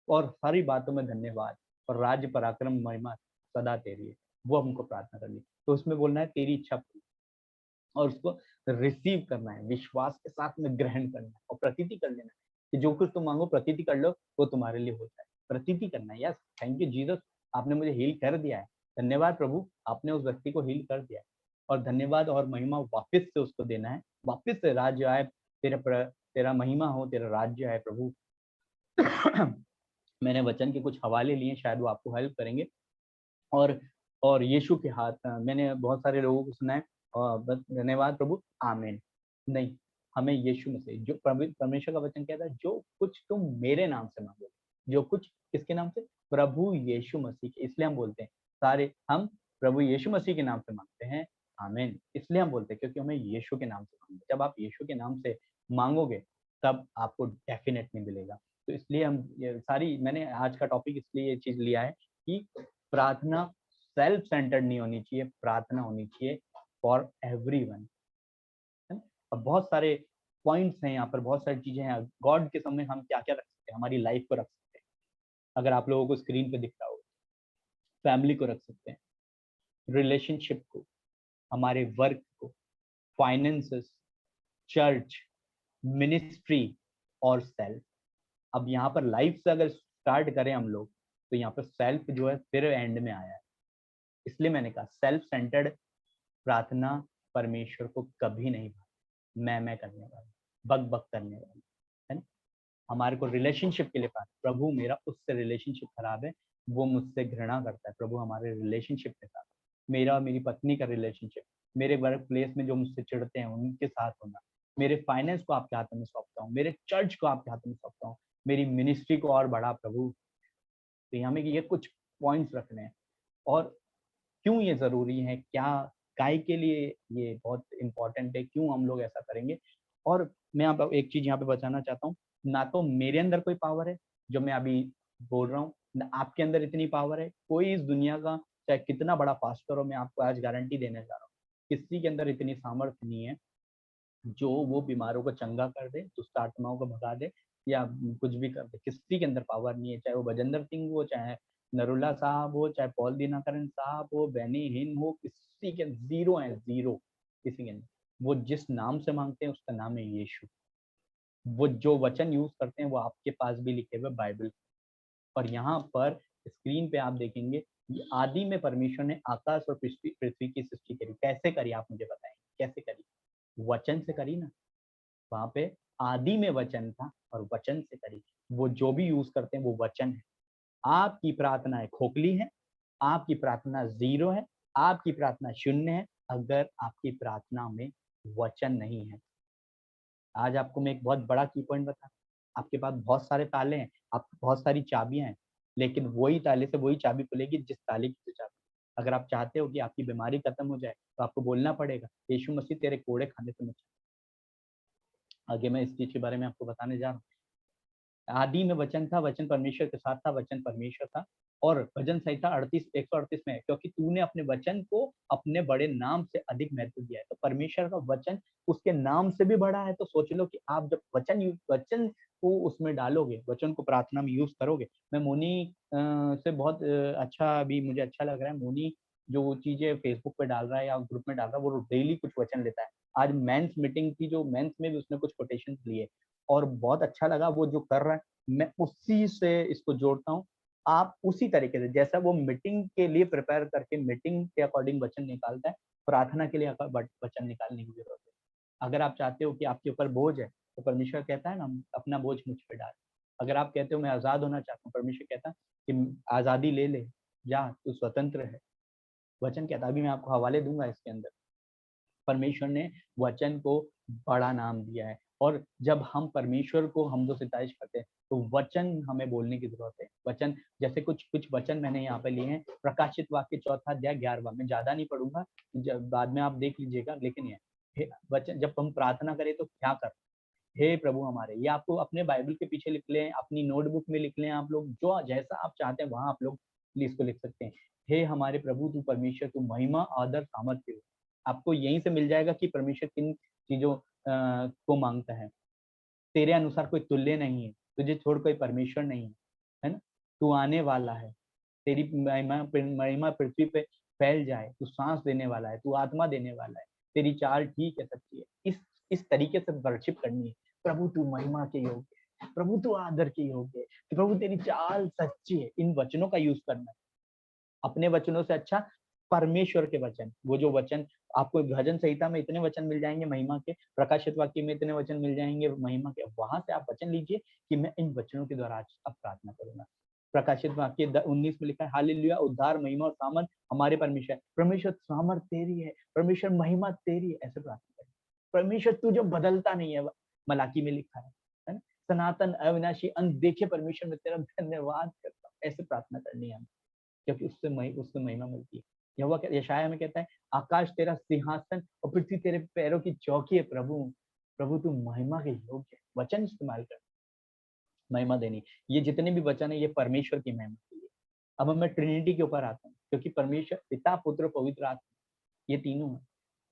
और सारी बातों में धन्यवाद, और राज्य पराक्रम महिमा सदा तेरी है, वो हमको प्रार्थना करनी। तो उसमें बोलना है तेरी इच्छा पूरी, और उसको रिसीव करना है, विश्वास के साथ में ग्रहण करना है, और प्रतीति कर लेना है कि जो कुछ तुम मांगो प्रतीति कर लो, वो तुम्हारे लिए होता है। प्रतीति करना है, यस, थैंक यू जीसस, आपने मुझे हील कर दिया है, धन्यवाद प्रभु, आपने उस व्यक्ति को हील कर दिया है, और धन्यवाद और महिमा वापस से उसको देना है, वापस से राज्य आए, तेरा महिमा हो, तेरा राज्य है प्रभु। मैंने वचन के कुछ हवाले लिए, शायद वो आपको हेल्प करेंगे। और यीशु के हाथ, मैंने बहुत सारे लोगों को सुना है, बस धन्यवाद प्रभु, आमीन नहीं, हमें यीशु मसीह, जो परमेश्वर का वचन कहता है, जो कुछ तुम मेरे नाम से मांगो, जो कुछ किसके नाम से, प्रभु यीशु मसीह के, इसलिए हम बोलते हैं सारे, हम प्रभु यीशु मसीह के नाम से मांगते हैं, आमीन, इसलिए हम बोलते हैं क्योंकि हमें यीशु के नाम से मांगते। जब आप यीशु के नाम से मांगोगे तब आपको डेफिनेटली मिलेगा। तो इसलिए हम ये सारी, मैंने आज का टॉपिक इसलिए ये चीज लिया है कि प्रार्थना सेल्फ सेंटर्ड नहीं होनी चाहिए, प्रार्थना होनी चाहिए फॉर एवरीवन। अब बहुत सारे पॉइंट्स हैं यहाँ पर, बहुत सारी चीजें हैं, गॉड के सामने हम क्या क्या रख सकते हैं, हमारी लाइफ को रख सकते हैं, अगर आप लोगों को स्क्रीन पे दिख रहा हो, फैमिली को रख सकते हैं, रिलेशनशिप को, हमारे वर्क को, फाइनेंसेस, चर्च, मिनिस्ट्री और सेल्फ। अब यहाँ पर लाइफ से अगर स्टार्ट करें हम लोग, तो यहाँ पर सेल्फ जो है फिर एंड में आया है, इसलिए मैंने कहा सेल्फ सेंटर्ड प्रार्थना परमेश्वर को कभी नहीं भाती, मैं करने वाला, बक बक करने वाला, है ना। हमारे को रिलेशनशिप के लिए प्रार्थना, प्रभु मेरा उससे रिलेशनशिप खराब है, वो मुझसे घृणा करता है, प्रभु हमारे रिलेशनशिप के साथ, मेरा और मेरी पत्नी का रिलेशनशिप, मेरे वर्क प्लेस में जो मुझसे चिढ़ते हैं उनके साथ होना, मेरे फाइनेंस को आपके हाथों में सौंपता हूँ, मेरे चर्च को आपके हाथों में सौंपता हूँ, मेरी मिनिस्ट्री को और बढ़ा प्रभु। तो हमें ये कुछ पॉइंट्स रखने हैं, और क्यों ये जरूरी है, क्या काय के लिए ये बहुत इंपॉर्टेंट है, क्यों हम लोग ऐसा करेंगे। और मैं आप एक चीज यहाँ पे बताना चाहता हूँ, ना तो मेरे अंदर कोई पावर है जो मैं अभी बोल रहा हूँ, ना आपके अंदर इतनी पावर है, कोई इस दुनिया का चाहे कितना बड़ा पास्टर हो, मैं आपको आज गारंटी देने जा रहा हूँ, किसी के अंदर इतनी सामर्थ्य नहीं है जो वो बीमारों को चंगा कर दे, दुष्ट आत्माओं को भगा दे या कुछ भी कर दे। किसी के अंदर पावर नहीं है, चाहे वो भजेंद्र सिंह हो, चाहे नरुला साहब हो, चाहे पॉल दिनाकरन साहब हो, बेनी हिन हो, किसी के जीरो है, जीरो किसी के अंदर। वो जिस नाम से मांगते हैं उसका नाम है यीशु। वो जो वचन यूज करते हैं वो आपके पास भी लिखे हुए बाइबल। और यहाँ पर स्क्रीन पे आप देखेंगे आदि में परमेश्वर ने आकाश और पृथ्वी की सृष्टि करी। कैसे करी आप मुझे बताएं, कैसे करी? वचन से करी ना। वहां पे आदि में वचन था और वचन से करी। वो जो भी यूज करते हैं वो वचन है। आपकी प्रार्थनाएं खोखली है, आपकी प्रार्थना जीरो है, आपकी प्रार्थना शून्य है अगर आपकी प्रार्थना में वचन नहीं है। आज आपको मैं एक बहुत बड़ा की पॉइंट बता, आपके पास बहुत सारे ताले हैं, आपकी बहुत सारी चाबियां हैं, लेकिन वही ताले से वही चाबी खुलेगी जिस ताले की चाबी। अगर आप चाहते हो कि आपकी बीमारी खत्म हो जाए तो आपको बोलना पड़ेगा, यीशु मसीह तेरे कोड़े खाने से बचा। आगे मैं इस चीज के बारे में आपको बताने जा रहा हूँ। आदि में वचन था, वचन परमेश्वर के साथ था, वचन परमेश्वर था। और भजन संहिता 138 में, क्योंकि तूने अपने वचन को अपने बड़े नाम से अधिक महत्व दिया है। तो परमेश्वर का वचन उसके नाम से भी बड़ा है। तो सोच लो कि आप जब वचन को उसमें डालोगे, वचन को प्रार्थना में यूज करोगे। मैं मोनी से बहुत अच्छा, अभी मुझे अच्छा लग रहा है, मोनी जो चीजें फेसबुक पे डाल रहा है या ग्रुप में डाल रहा है, वो डेली कुछ वचन लेता है। आज मेंस मीटिंग की, जो मेंस में भी उसने कुछ कोटेशन लिए और बहुत अच्छा लगा वो जो कर रहा है। मैं उसी से इसको जोड़ता हूँ। आप उसी तरीके से, जैसा वो मीटिंग के लिए प्रिपेयर करके मीटिंग के अकॉर्डिंग वचन निकालता है, प्रार्थना के लिए वचन निकालने की जरूरत है। अगर आप चाहते हो कि आपके ऊपर बोझ है तो परमेश्वर कहता है ना, अपना बोझ मुझ पे डाल। अगर आप कहते हो मैं आजाद होना चाहता हूँ, परमेश्वर कहता है कि आजादी ले ले, जा तू स्वतंत्र है। वचन कहता है, अभी मैं आपको हवाले दूंगा इसके अंदर। परमेश्वर ने वचन को बड़ा नाम दिया है। और जब हम परमेश्वर को हमदो सितारिश करते हैं तो वचन हमें बोलने की जरूरत है। वचन जैसे कुछ वचन मैंने यहाँ पे लिए हैं। प्रकाशित वाक्य 4 अध्याय 11, में ज्यादा नहीं पढ़ूंगा, जब बाद में आप देख लीजिएगा। लेकिन ये वचन जब हम प्रार्थना करें तो क्या कर, हे प्रभु हमारे, ये आपको अपने बाइबल के पीछे लिख लें, अपनी नोटबुक में लिख लें। आप लोग जो जैसा आप चाहते हैं वहां आप लोग इसको लिख सकते हैं। हे हमारे प्रभु तू परमेश्वर, तू महिमा आदर सामर्थ्य हो। आपको यहीं से मिल जाएगा कि परमेश्वर किन चीजों को मांगता है। तेरे अनुसार कोई तुल्य नहीं है, तुझे छोड़ कोई परमेश्वर नहीं है ना। तू आने वाला है, तेरी महिमा पृथ्वी पे फैल जाए। तू सांस देने वाला है, तू आत्मा देने वाला है, तेरी चाल ठीक है, सच्ची है। इस तरीके से वर्शिप करनी है। प्रभु तू महिमा के योग्य है, प्रभु तू आदर के योग्य है, प्रभु तेरी चाल सच्ची है। इन वचनों का यूज करना है। अपने वचनों से अच्छा परमेश्वर के वचन, वो जो वचन आपको भजन संहिता में इतने वचन मिल जाएंगे महिमा के, प्रकाशित वाक्य में इतने वचन मिल जाएंगे महिमा के। वहां से आप वचन लीजिए कि मैं इन वचनों के द्वारा आज अब प्रार्थना करूंगा। प्रकाशित वाक्य 19 में लिखा है, हालेलुया, उद्धार महिमा और सामर्थ हमारे परमेश्वर। परमेश्वर सामर्थ तेरी है, परमेश्वर महिमा तेरी है। ऐसे प्रार्थना करें। परमेश्वर तू जो बदलता नहीं है, मलाकी में लिखा है ना, सनातन अविनाशी अनदेखे परमेश्वर में तेरा धन्यवाद करता हूँ। ऐसे प्रार्थना करनी है, क्योंकि उससे महिमा मिलती है। यहोवा यशाया में कहता है, आकाश तेरा सिंहासन और पृथ्वी तेरे पैरों की चौकी है। प्रभु प्रभु तू महिमा के योग्य है। वचन इस्तेमाल कर, महिमा देनी। ये जितने भी वचन है ये परमेश्वर की महिमा के लिए। अब मैं ट्रिनिटी के ऊपर आता हूँ, क्योंकि परमेश्वर पिता पुत्र पवित्र आत्मा, ये तीनों है।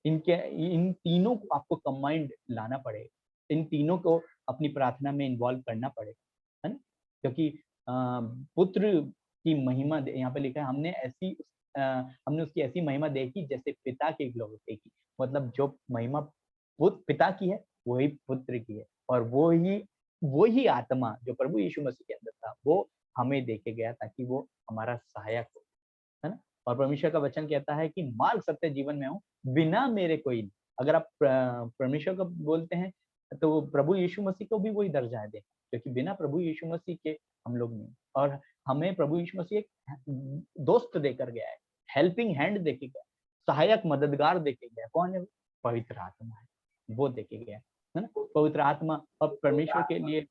इन तीनों को आपको कंबाइंड लाना पड़ेगा। इन तीनों को अपनी प्रार्थना में इन्वॉल्व करना पड़ेगा, है ना। क्योंकि पुत्र की महिमा यहाँ पे लिखा है, हमने उसकी ऐसी महिमा देखी जैसे पिता की ग्लोरी देखी। मतलब जो महिमा पिता की है वही पुत्र की है, और वही आत्मा जो प्रभु यीशु मसीह के अंदर था वो हमें देके गया ताकि वो हमारा सहायक हो, है ना। और परमेश्वर का वचन कहता है कि मार्ग सत्य जीवन में हूँ, बिना मेरे कोई नहीं। अगर आप परमेश्वर को बोलते हैं तो प्रभु यीशु मसीह को भी वही दर्जा है देना, क्योंकि बिना प्रभु यीशु मसीह के हम लोग नहीं। और हमें प्रभु यीशु मसीह एक दोस्त देकर गया है, हेल्पिंग हैंड देके गया, सहायक मददगार देके गया। कौन है? पवित्र आत्मा है, वो देके गया है ना। पवित्र आत्मा और परमेश्वर के लिए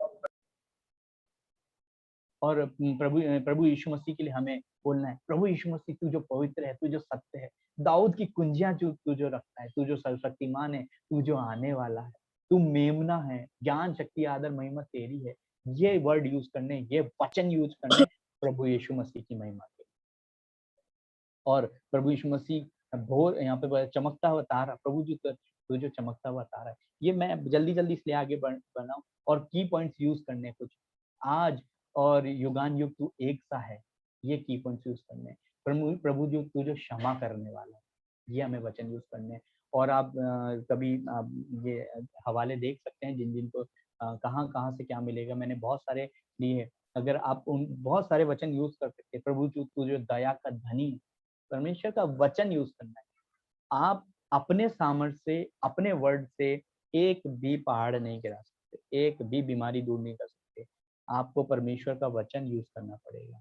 और प्रभु यीशु मसीह के लिए हमें बोलना है, प्रभु यीशु मसीह तू जो पवित्र है, तू जो सत्य है, दाऊद की कुंजियां जो तू जो रखता है, तू जो सर्वशक्तिमान है, तू जो आने वाला है, तू मेमना है, ज्ञान शक्ति आदर महिमा तेरी है। ये वर्ड यूज करने, ये वचन यूज करने प्रभु यीशु मसीह की महिमा के। और प्रभु यीशु मसीह भोर यहाँ पे चमकता हुआ तारा, प्रभु जी तो जो चमकता हुआ तारा है, ये मैं जल्दी इसलिए आगे बढ़ा हूँ और की पॉइंट्स यूज करने हैं कुछ आज और युगान युग तू एक सा है, ये की पॉइंट्स यूज करने हैं। प्रभु जो तू जो क्षमा करने वाला है, ये हमें वचन यूज करने हैं। और आप कभी आप ये हवाले देख सकते हैं जिन को कहाँ से क्या मिलेगा, मैंने बहुत सारे लिए। अगर आप उन बहुत सारे वचन यूज कर सकते हैं, प्रभु तू जो दया का धनी है, परमेश्वर का वचन यूज करना है। आप अपने सामर्थ्य से, अपने वर्ड से एक भी पहाड़ नहीं गिरा सकते, एक भी बीमारी दूर नहीं कर सकते। आपको परमेश्वर का वचन यूज करना पड़ेगा,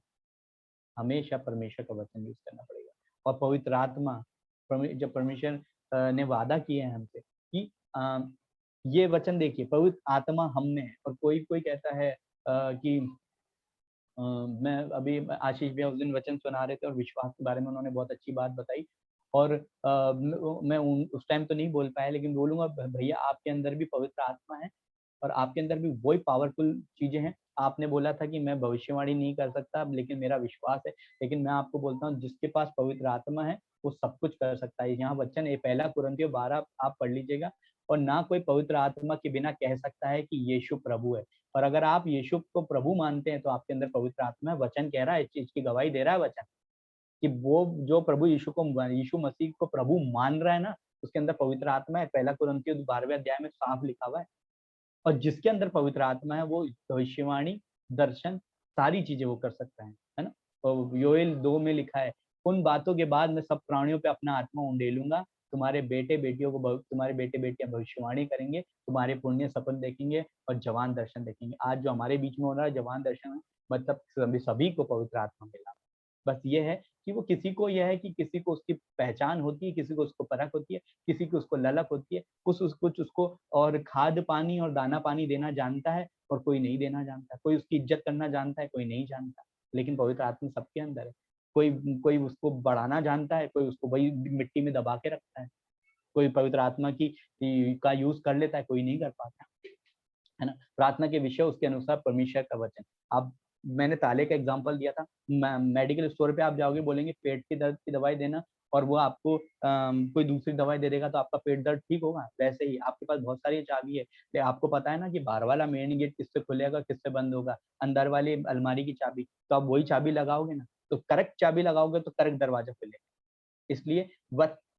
हमेशा परमेश्वर का वचन यूज करना पड़ेगा। और पवित्र आत्मा, जब परमेश्वर ने वादा किया है हमसे कि ये वचन देखिए, पवित्र आत्मा हम में है। और कोई कहता है कि मैं अभी आशीष भैया उस दिन वचन सुना रहे थे और विश्वास के बारे में उन्होंने बहुत अच्छी बात बताई। और मैं उस टाइम तो नहीं बोल पाया, लेकिन बोलूंगा भैया आपके अंदर भी पवित्र आत्मा है और आपके अंदर भी वही पावरफुल चीजें हैं। आपने बोला था कि मैं भविष्यवाणी नहीं कर सकता, लेकिन मेरा विश्वास है। लेकिन मैं आपको बोलता हूँ, जिसके पास पवित्र आत्मा है वो सब कुछ कर सकता है। यहाँ वचन है 1 कुरिन्थियों 12 आप पढ़ लीजिएगा। और ना कोई पवित्र आत्मा के बिना कह सकता है कि यीशु प्रभु है। और अगर आप यीशु को प्रभु मानते हैं तो आपके अंदर पवित्र आत्मा है। वचन कह रहा है, इस चीज की गवाही दे रहा है वचन कि वो जो प्रभु यीशु मसीह को प्रभु मान रहा है ना, उसके अंदर पवित्र आत्मा है। 1 कुरिन्थियों 12वें अध्याय में साफ लिखा हुआ है। और जिसके अंदर पवित्र आत्मा है वो भविष्यवाणी, दर्शन, सारी चीजें वो कर सकता है ना। और योएल 2 में लिखा है, उन बातों के बाद मैं सब प्राणियों पे अपना आत्मा उंडेलूंगा, तुम्हारे बेटे बेटियां भविष्यवाणी करेंगे, तुम्हारे पुण्य सपन देखेंगे और जवान दर्शन देखेंगे। आज जो हमारे बीच में हो रहा है जवान दर्शन, मतलब सभी को पवित्र आत्मा मिला। बस ये है कि वो किसी को यह है कि किसी को उसकी पहचान होती है, किसी को उसको परख होती है, किसी को उसको ललक होती है, कुछ उसको और खाद पानी और दाना पानी देना जानता है और कोई नहीं देना जानता। कोई उसकी इज्जत करना जानता है, कोई नहीं जानता। लेकिन पवित्र आत्मा सबके अंदर है। कोई उसको बढ़ाना जानता है, कोई उसको वही मिट्टी में दबा के रखता है। कोई पवित्र आत्मा का यूज कर लेता है, कोई नहीं कर पाता, है ना। प्रार्थना के विषय उसके अनुसार परमेश्वर का वचन। अब मैंने ताले का एग्जांपल दिया था। मेडिकल स्टोर पे आप जाओगे, बोलेंगे पेट की दर्द की दवाई देना, और वो आपको कोई दूसरी दवाई दे देगा तो आपका पेट दर्द ठीक होगा। वैसे ही आपके पास बहुत सारी चाबी है, लेकिन आपको पता है ना कि बाहर वाला मेन गेट किससे खुलेगा, किससे बंद होगा, अंदर वाली अलमारी की चाबी। तो आप वही चाबी लगाओगे ना, तो करेक्ट चाबी लगाओगे तो करेक्ट दरवाजा खुलेगा। इसलिए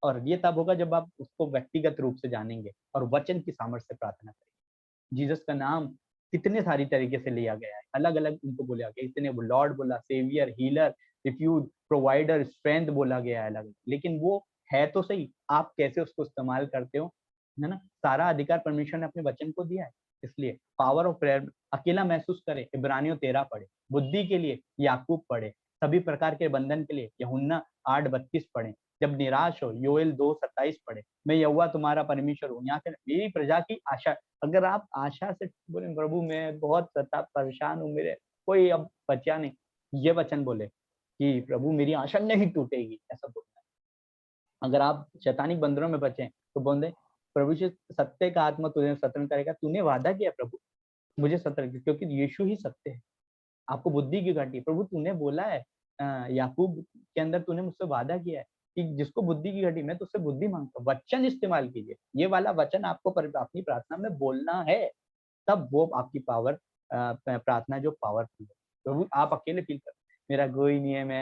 और ये तब होगा जब आप उसको व्यक्तिगत रूप से जानेंगे और वचन की सामर्थ्य से प्रार्थना करेंगे। जीसस का नाम कितने सारी तरीके से लिया गया है, अलग अलग उनको बोला गया। इतने लॉर्ड बोला, saviour, healer, refuge, provider, strength बोला गया है अलग। लेकिन वो है तो सही, आप कैसे उसको इस्तेमाल करते हो, है ना। सारा अधिकार परमेश्वर ने अपने वचन को दिया है। इसलिए पावर ऑफ प्रेयर अकेला महसूस करे, इब्रानियों 13 पढ़े, बुद्धि के लिए याकूब पढ़े, सभी प्रकार के बंधन के लिए यूहन्ना 8:32 पढ़े, जब निराश हो योएल 2:27 पढ़े, मैं यहोवा तुम्हारा परमेश्वर हूँ, यहाँ से मेरी प्रजा की आशा। अगर आप आशा से बोले प्रभु मैं बहुत परेशान हूँ, मेरे कोई अब बचा नहीं, ये वचन बोले कि प्रभु मेरी आशा नहीं टूटेगी, ऐसा बोलना है। अगर आप शैतानिक बंदरों में बचे तो बोले प्रभु से सत्य का आत्मा तुझे सतन करेगा। तूने वादा किया प्रभु मुझे सतर्क, क्योंकि यीशु ही सत्य है। आपको बुद्धि की घटी, प्रभु तूने बोला है याकूब के अंदर, तूने मुझसे वादा किया है कि जिसको बुद्धि की घटी, मैं तुझसे बुद्धि मांगता हूँ। वचन इस्तेमाल कीजिए, ये वाला वचन आपको अपनी प्रार्थना में बोलना है, तब वो आपकी पावर प्रार्थना जो पावरफुल है। प्रभु आप अकेले फील कर, मेरा कोई नहीं है, मैं